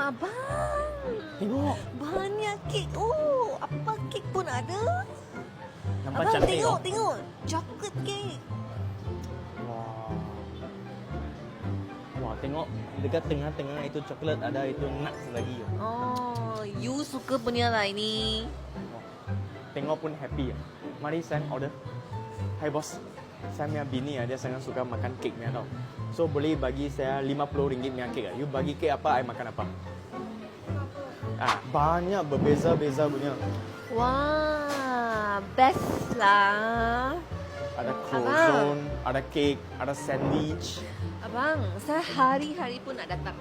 abang. Tengok. Banyak kek. Oh, apa kek pun ada. Nampak Abang cantik tengok, oh. tengok. Chocolate cake. Wah. Wah, tengok dekat tengah-tengah itu coklat ada itu nuts lagi. Oh, you suka punya lah ini. Wah. Tengok pun happy ya. Mari Sam order. Hai bos. Saya punya bini dia sangat suka makan kek punya tau. So boleh bagi saya RM50 punya kek. You bagi kek apa, I makan apa? Banyak berbeza-beza punya. Wah, best lah. Ada croissant, ada kek, ada sandwich. Abang, saya hari-hari pun nak datang.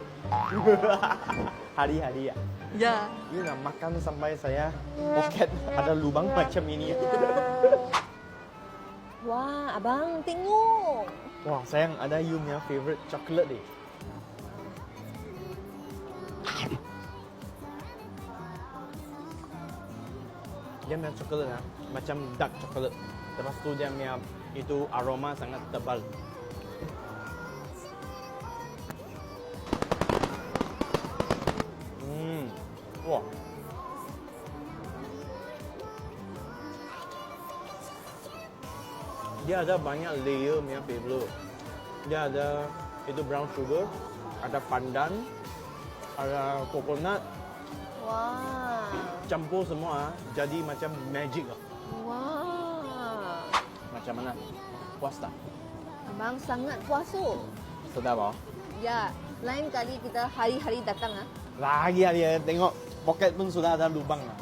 Hari-hari ya. Ya. You nak makan sampai saya poket ada lubang macam ini. Wah, abang tengok. Wah, sayang ada you punya favorite chocolate deh. Dia punya coklat macam dark chocolate. Lepas tu dia punya itu aroma sangat tebal. Wah. Dia ada banyak layer punya flavor. Dia ada itu brown sugar, ada pandan, ada coconut, Wah. campur semua jadi macam magic lah. Wah. Macam mana? Puas tak? Abang sangat puas tu. Sedap oh. Ya, lain kali kita hari-hari datang ah. Lagi tengok poket pun sudah ada lubang lah.